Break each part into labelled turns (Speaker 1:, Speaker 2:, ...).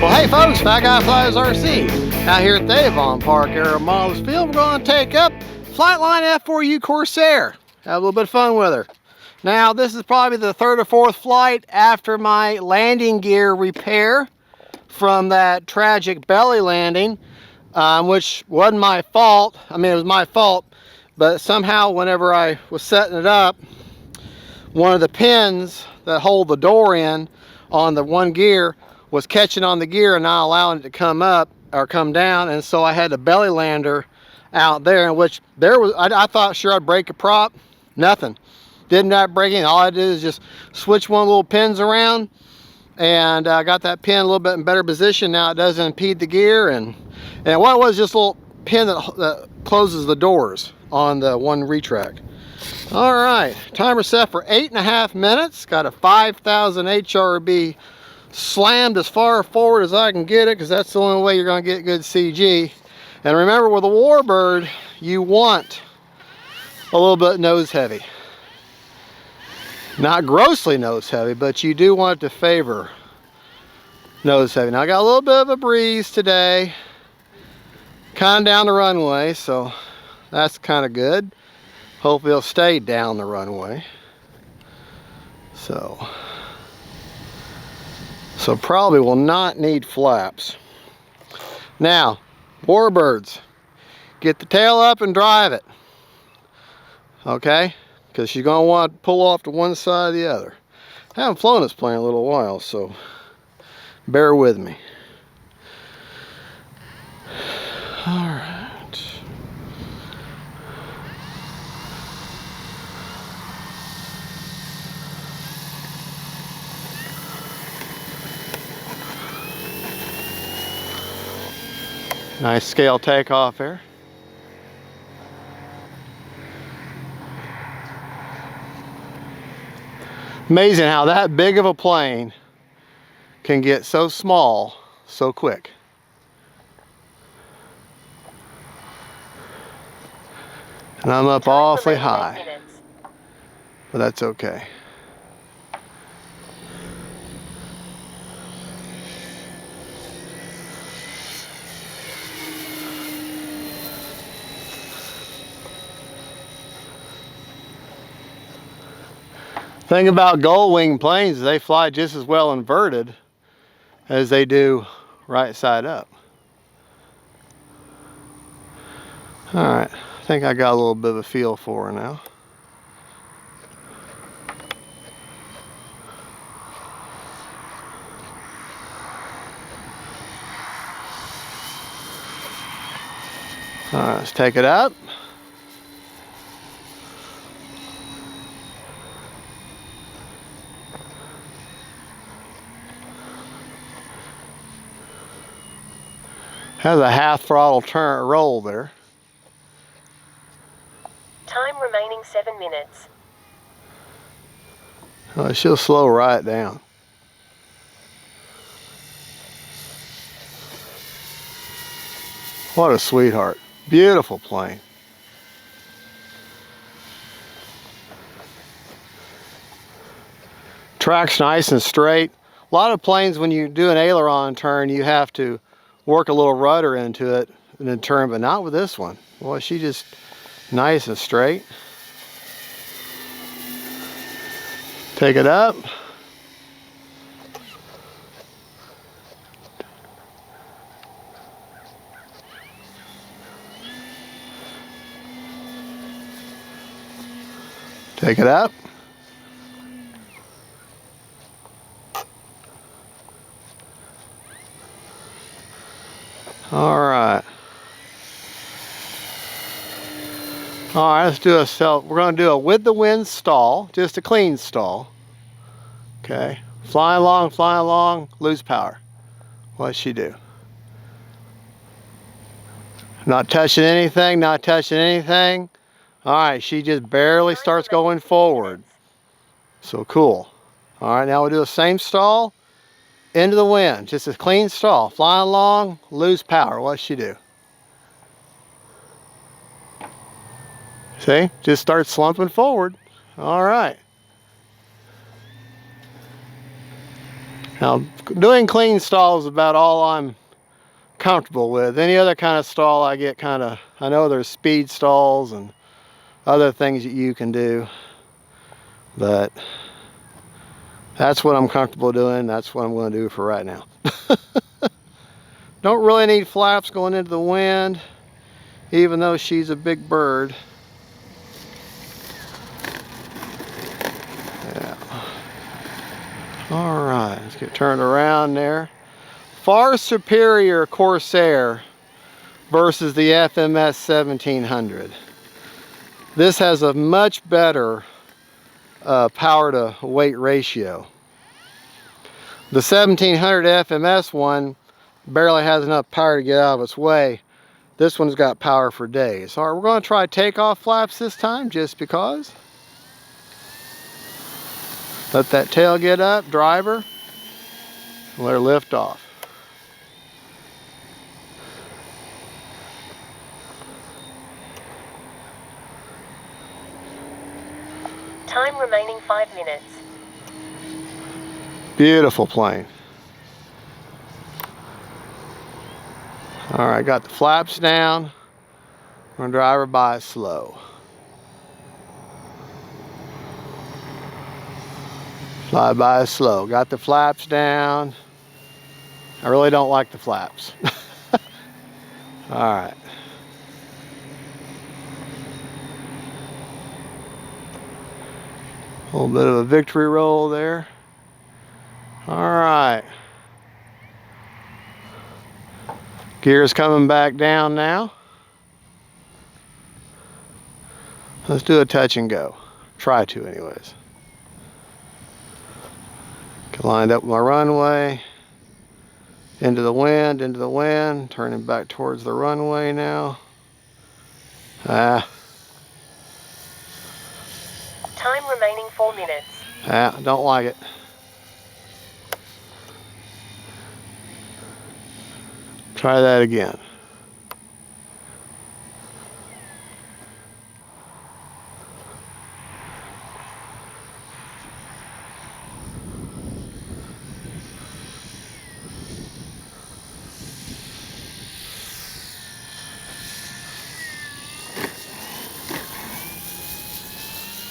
Speaker 1: Well, hey folks, Fat Guy Flies RC. Out here at the Avon Park Aero Models Field, we're going to take up FLIGHTLINE F4U Corsair. Have a little bit of fun with her. Now, this is probably the third or fourth flight after my landing gear repair from that tragic belly landing, which wasn't my fault. I mean, it was my fault, but somehow whenever I was setting it up, one of the pins that hold the door in on the one gear was catching on the gear and not allowing it to come up or come down, and so I had a belly lander out there, in which there was, I thought sure I'd break a prop. Nothing. Did not break anything. All I did is just switch one of the little pins around, and I got that pin a little bit in better position. Now it doesn't impede the gear, and what it was just a little pin that closes the doors on the one retract. All right, timer set for 8.5 minutes. Got a 5,000 HRB slammed as far forward as I can get it, because that's the only way you're going to get good CG. And remember, with a warbird, you want a little bit nose heavy. Not grossly nose heavy, but you do want it to favor nose heavy. Now I got a little bit of a breeze today, kind of down the runway, so that's kind of good. Hopefully it'll stay down the runway. So probably will not need flaps. Now, warbirds, get the tail up and drive it. Okay? Because she's going to want to pull off to one side or the other. I haven't flown this plane in a little while, so bear with me. All right. Nice scale takeoff there. Amazing how that big of a plane can get so small so quick. And I'm up awfully high, but that's okay. Thing about gold wing planes is they fly just as well inverted as they do right side up. All right, I think I got a little bit of a feel for her now. All right, let's take it up. Has a half throttle turn roll there.
Speaker 2: Time remaining 7 minutes.
Speaker 1: Oh, she'll slow right down. What a sweetheart. Beautiful plane. Track's nice and straight. A lot of planes, when you do an aileron turn, you have to work a little rudder into it and then turn, but not with this one. Boy, she just nice and straight. Take it up. Take it up. All right. All right, let's do we're going to do a with the wind stall, just a clean stall. Okay, flying along, lose power. What'd she do? Not touching anything, not touching anything. All right, she just barely starts going forward. So cool. All right, now we'll do the same stall. Into the wind, just a clean stall. Flying along, lose power. What'd she do? See, just start slumping forward. All right. Now, doing clean stall is about all I'm comfortable with. Any other kind of stall I get kind of, I know there's speed stalls and other things that you can do, but that's what I'm comfortable doing. That's what I'm going to do for right now. Don't really need flaps going into the wind, even though she's a big bird. Yeah. All right, let's get turned around there. Far superior Corsair versus the FMS 1700. This has a much better power to weight ratio. The 1700 FMS one barely has enough power to get out of its way. This one's got power for days. All right, we're going to try takeoff flaps this time just because. Let that tail get up, driver, and let her lift off.
Speaker 2: Time remaining 5 minutes.
Speaker 1: Beautiful plane. All right, got the flaps down. I'm gonna drive her by slow. Fly by slow. Got the flaps down. I really don't like the flaps. All right. A little bit of a victory roll there. All right. Gear's coming back down now. Let's do a touch and go. Try to anyways. Get lined up with my runway. Into the wind, turning back towards the runway now.
Speaker 2: Time remaining 4 minutes.
Speaker 1: Don't like it. Try that again.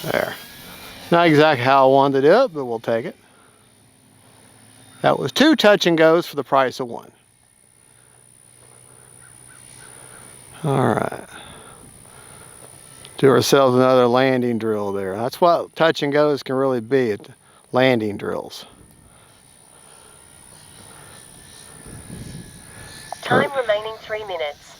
Speaker 1: There. Not exactly how I wanted to do it, but we'll take it. That was 2 touch and goes for the price of 1. All right. Do ourselves another landing drill there. That's what touch and goes can really be, at landing drills.
Speaker 2: Time remaining 3 minutes.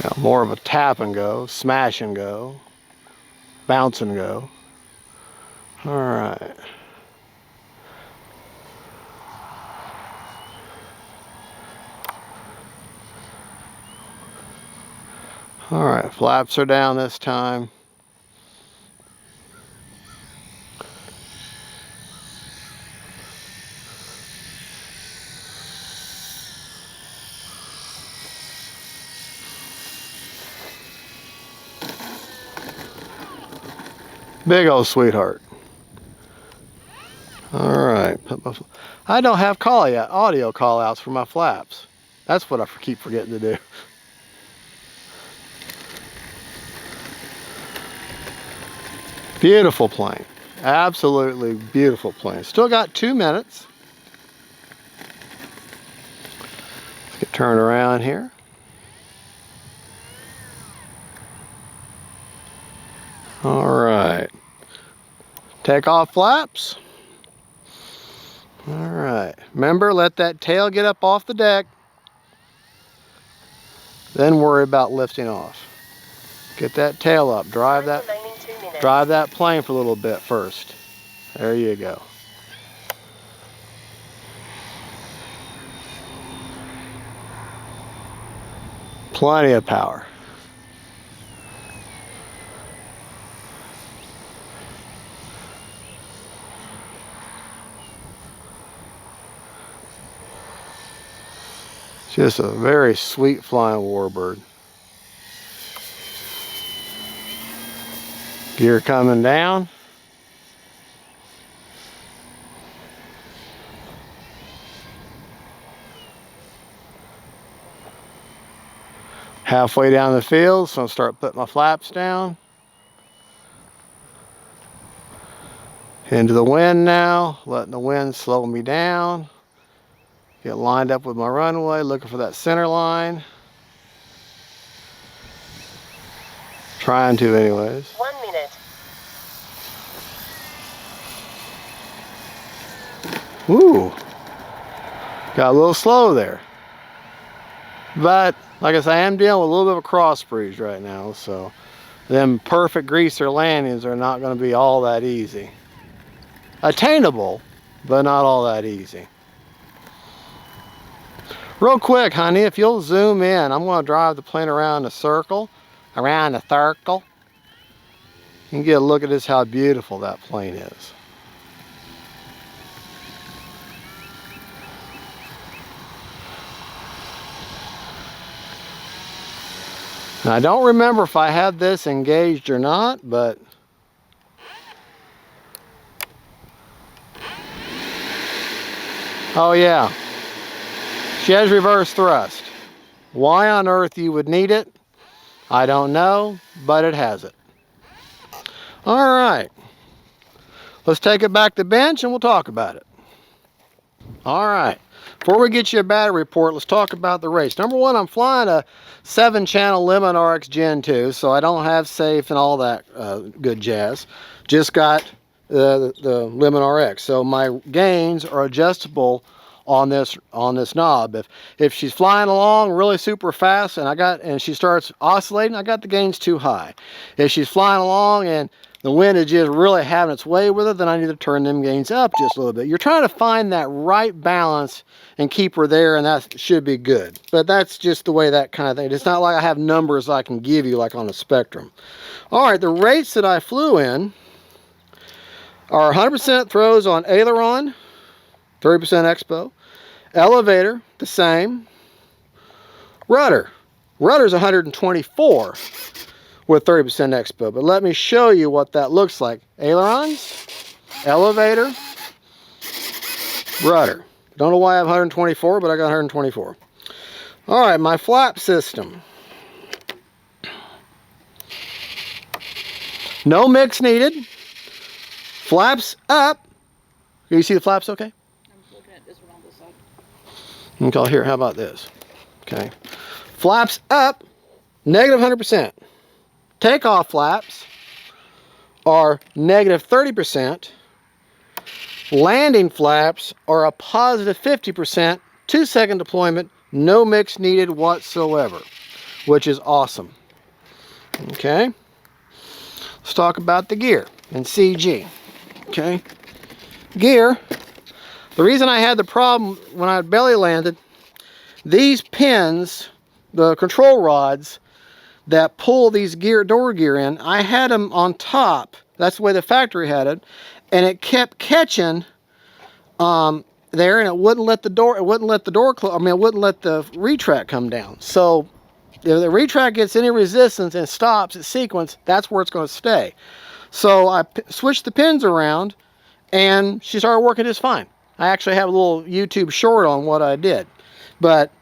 Speaker 1: Now, more of a tap and go, smash and go, bounce and go. All right. All right, flaps are down this time. Big old sweetheart. All right. I don't have audio call outs for my flaps. That's what I keep forgetting to do. Beautiful plane. Absolutely beautiful plane. Still got 2 minutes. Let's get turned around here. All right. Takeoff flaps. All right. Remember, let that tail get up off the deck. Then worry about lifting off. Get that tail up. Drive that plane for a little bit first. There you go. Plenty of power. Just a very sweet flying warbird. Gear coming down. Halfway down the field, so I'll start putting my flaps down. Into the wind now, letting the wind slow me down. Get lined up with my runway, looking for that center line. Trying to anyways.
Speaker 2: 1 minute.
Speaker 1: Ooh, got a little slow there. But like I said, I am dealing with a little bit of a cross breeze right now, so them perfect greaser landings are not going to be all that easy. Attainable, but not all that easy. Real quick, honey, if you'll zoom in, I'm going to drive the plane around the circle. Around the circle. You can get a look at this, how beautiful that plane is. Now, I don't remember if I had this engaged or not, but oh yeah, she has reverse thrust. Why on earth you would need it, I don't know, but it has it. All right, let's take it back to bench and we'll talk about it. All right, before we get you a battery report, let's talk about the race. Number one, I'm flying a 7-channel Lemon RX Gen 2, so I don't have safe and all that good jazz. Just got the Lemon RX, so my gains are adjustable on this knob. If she's flying along really super fast and she starts oscillating, I got the gains too high. If she's flying along and the wind is just really having its way with her, then I need to turn them gains up just a little bit. You're trying to find that right balance and keep her there, and that should be good. But that's just the way that kind of thing. It's not like I have numbers I can give you like on a spectrum. All right, the rates that I flew in are 100% throws on aileron, 30% expo. Elevator, the same. Rudder's 124 with 30% expo. But let me show you what that looks like. Ailerons, elevator, rudder. Don't know why I have 124, but I got 124. All right, my flap system. No mix needed. Flaps up. You see the flaps okay?
Speaker 3: I'm looking at this one on this side.
Speaker 1: Okay, here, how about this? Okay. Flaps up, negative 100%. Takeoff flaps are negative 30%. Landing flaps are a positive 50%. 2-second deployment, no mix needed whatsoever, which is awesome. Okay. Let's talk about the gear and CG. Okay. Gear. The reason I had the problem when I belly landed, these pins, the control rods that pull these door gear in, I had them on top. That's the way the factory had it, and it kept catching there, and it wouldn't let the door. It wouldn't let the door close. I mean, it wouldn't let the retract come down. So if the retract gets any resistance and stops at sequence, that's where it's going to stay. So I switched the pins around, and she started working just fine. I actually have a little YouTube short on what I did. But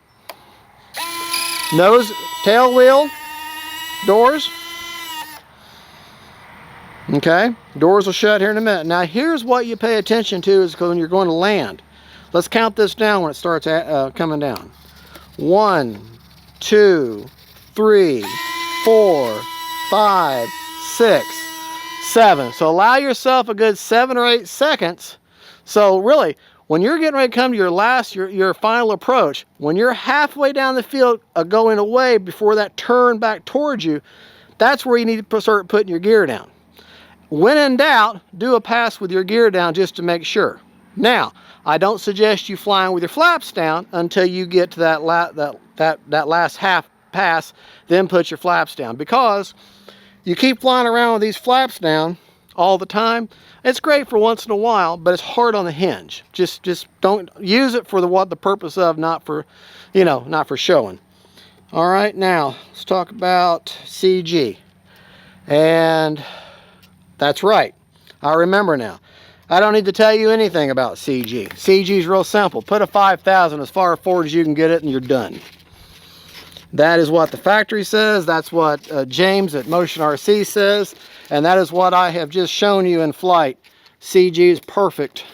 Speaker 1: nose, tail wheel, doors. Okay, doors will shut here in a minute. Now here's what you pay attention to is when you're going to land. Let's count this down when it starts coming down. 1, 2, 3, 4, 5, 6, 7. So allow yourself a good 7 or 8 seconds. So really, when you're getting ready to come to your final approach, when you're halfway down the field going away before that turn back towards you, that's where you need to start putting your gear down. When in doubt, do a pass with your gear down just to make sure. Now, I don't suggest you flying with your flaps down until you get to that last half pass, then put your flaps down, because you keep flying around with these flaps down, all the time. It's great for once in a while, but it's hard on the hinge. Just don't use it for what the purpose of, not for, you know, not for showing. All right, now let's talk about CG. And that's right, I remember now. I don't need to tell you anything about CG. CG is real simple. Put a 5,000 as far forward as you can get it and you're done. That is what the factory says. That's what James at Motion RC says. And that is what I have just shown you in flight. CG is perfect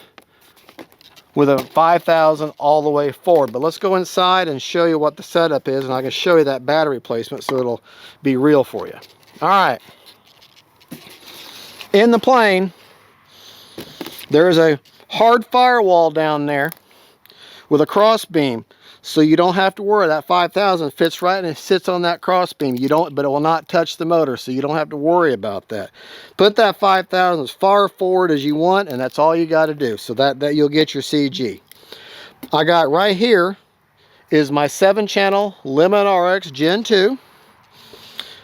Speaker 1: with a 5,000 all the way forward. But let's go inside and show you what the setup is. And I can show you that battery placement so it'll be real for you. All right. In the plane, there is a hard firewall down there with a cross beam, so you don't have to worry. That 5,000 fits right and it sits on that cross beam. But it will not touch the motor, so you don't have to worry about that. Put that 5,000 as far forward as you want, and that's all you got to do. So that you'll get your CG. I got right here is my 7-channel Limit RX Gen 2.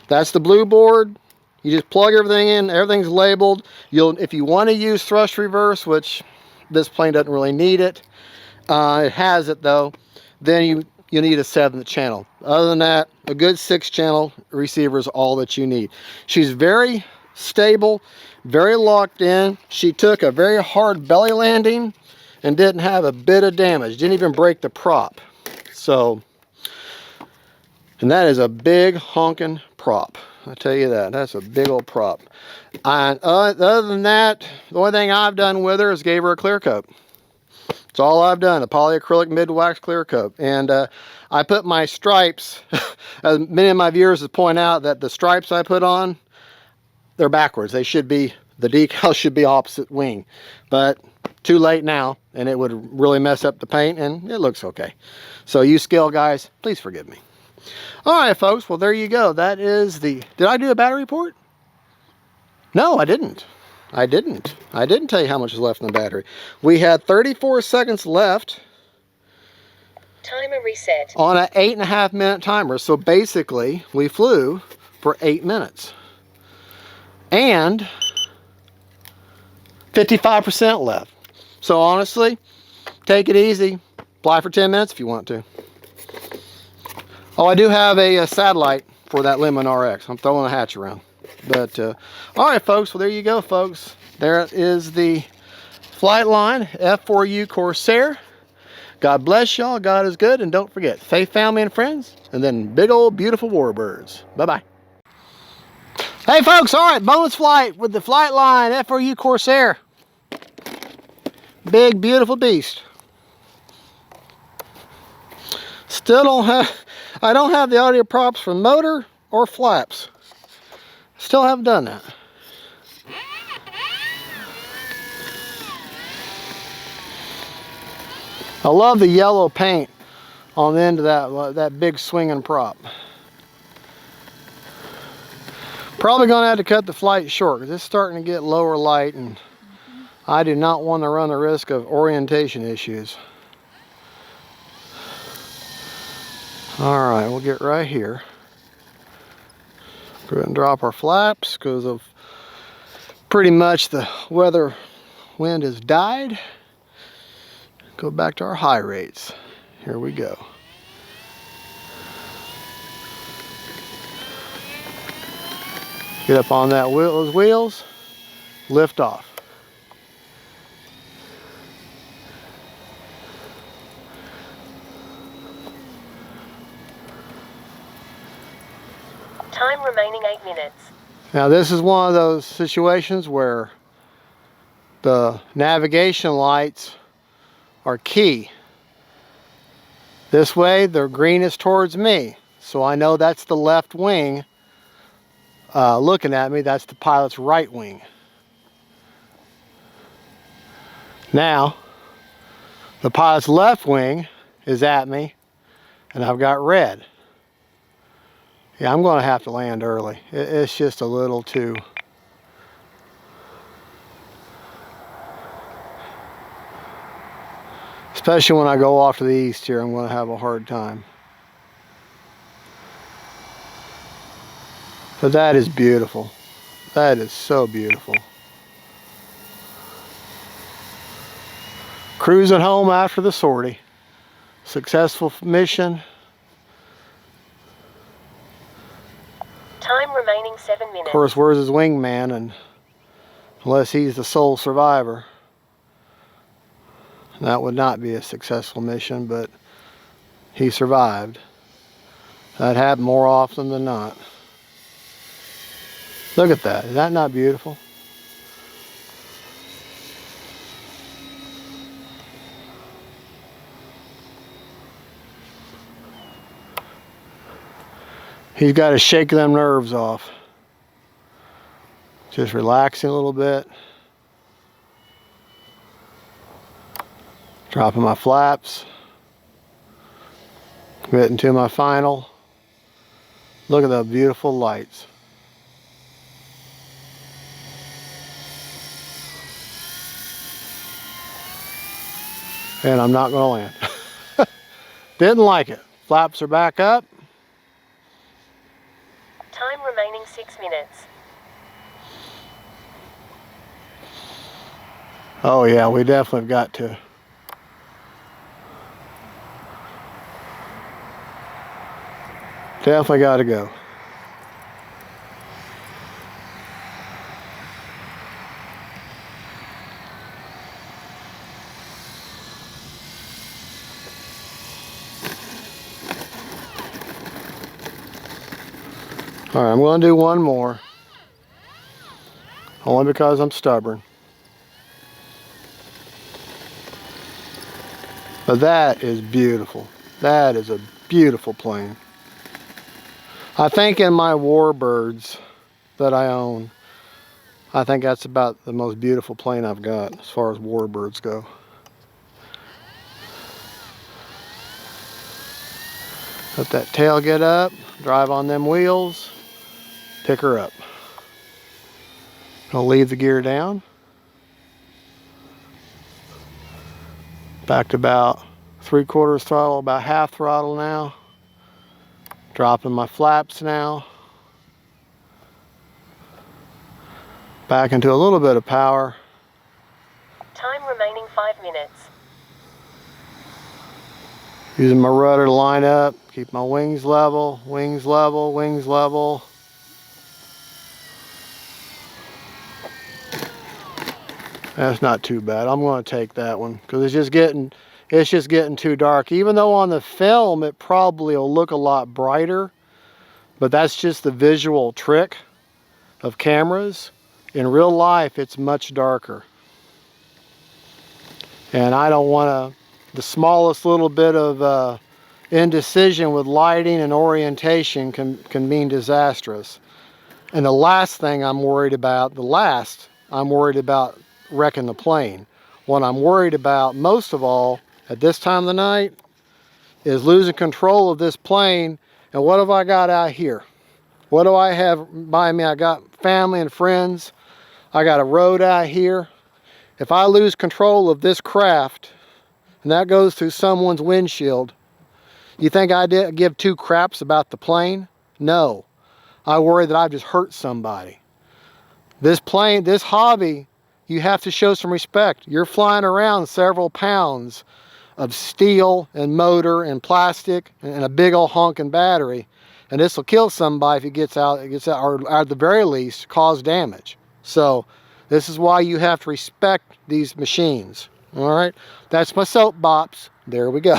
Speaker 1: That's the blue board. You just plug everything in, everything's labeled. If you want to use thrust reverse, which this plane doesn't really need it, it has it though, then you need a 7th channel. Other than that, a good 6-channel receiver is all that you need. She's very stable, very locked in. She took a very hard belly landing and didn't have a bit of damage. Didn't even break the prop. So, and that is a big honking prop. I tell you that, that's a big old prop. And other than that, the only thing I've done with her is gave her a clear coat. That's all I've done, a polyacrylic mid-wax clear coat. And I put my stripes, as many of my viewers have pointed out, that the stripes I put on, they're backwards. They should be, the decal should be opposite wing. But too late now, and it would really mess up the paint, and it looks okay. So you scale guys, please forgive me. All right, folks, well, there you go. That is the... Did I do a battery report? No, I didn't. I didn't tell you how much is left in the battery. We had 34 seconds left.
Speaker 2: Timer reset. On
Speaker 1: an 8.5 minute timer. So basically, we flew for 8 minutes. And 55% left. So honestly, take it easy. Fly for 10 minutes if you want to. Oh, I do have a satellite for that Limit RX. I'm throwing a hatch around. But, all right, folks. Well, there you go, folks. There is the FLIGHTLINE F4U Corsair. God bless y'all. God is good. And don't forget, faith, family, and friends. And then big old beautiful warbirds. Bye-bye. Hey, folks. All right, bonus flight with the FLIGHTLINE F4U Corsair. Big, beautiful beast. Still don't have... I don't have the audio props for motor or flaps. Still haven't done that. I love the yellow paint on the end of that big swinging prop. Probably going to have to cut the flight short because it's starting to get lower light, and I do not want to run the risk of orientation issues. All right, we'll get right here. Go ahead and drop our flaps because of pretty much the weather wind has died. Go back to our high rates. Here we go. Get up on that those wheels, lift off.
Speaker 2: Time remaining 8 minutes.
Speaker 1: Now this is one of those situations where the navigation lights are key. This way the green is towards me, so I know that's the left wing looking at me. That's the pilot's right wing. Now the pilot's left wing is at me and I've got red. Yeah, I'm going to have to land early. It's just a little too... Especially when I go off to the east here, I'm going to have a hard time. But that is beautiful. That is so beautiful. Cruising home after the sortie. Successful mission.
Speaker 2: Time remaining 7 minutes.
Speaker 1: Of course, where's his wingman? And unless he's the sole survivor, that would not be a successful mission, but he survived. That happened more often than not. Look at that. Is that not beautiful? He's got to shake them nerves off. Just relaxing a little bit. Dropping my flaps. Getting to my final. Look at the beautiful lights. And I'm not going to land. Didn't like it. Flaps are back up.
Speaker 2: Time remaining 6 minutes.
Speaker 1: Oh yeah, we definitely have got to. Definitely got to go. All right, I'm going to do one more. Only because I'm stubborn. But that is beautiful. That is a beautiful plane. I think in my warbirds that I own, I think that's about the most beautiful plane I've got as far as warbirds go. Let that tail get up, drive on them wheels, pick her up. I'll leave the gear down. Back to about 3/4 throttle, about half throttle now. Dropping my flaps now. Back into a little bit of power.
Speaker 2: Time remaining 5 minutes.
Speaker 1: Using my rudder to line up, keep my wings level, wings level, wings level. That's not too bad. I'm going to take that one because it's just getting too dark. Even though on the film it probably will look a lot brighter, but that's just the visual trick of cameras. In real life, it's much darker. And I don't want the smallest little bit of indecision with lighting and orientation can mean disastrous. And the last thing I'm worried about, I'm worried about wrecking the plane. What I'm worried about most of all at this time of the night is losing control of this plane. And what have I got out here? What do I have by me? I got family and friends. I got a road out here. If I lose control of this craft and that goes through someone's windshield, you think I did give two craps about the plane? No. I worry that I've just hurt somebody. This plane, this hobby, you have to show some respect. You're flying around several pounds of steel and motor and plastic and a big old honking battery. And this will kill somebody if it gets out, or at the very least, cause damage. So this is why you have to respect these machines. All right, that's my soapbox. There we go.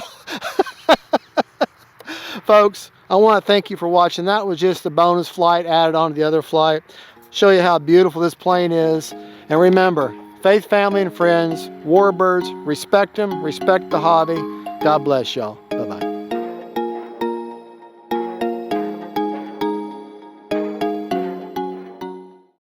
Speaker 1: Folks, I want to thank you for watching. That was just a bonus flight added on to the other flight. Show you how beautiful this plane is. And remember, faith, family, and friends, warbirds, respect them, respect the hobby. God bless y'all.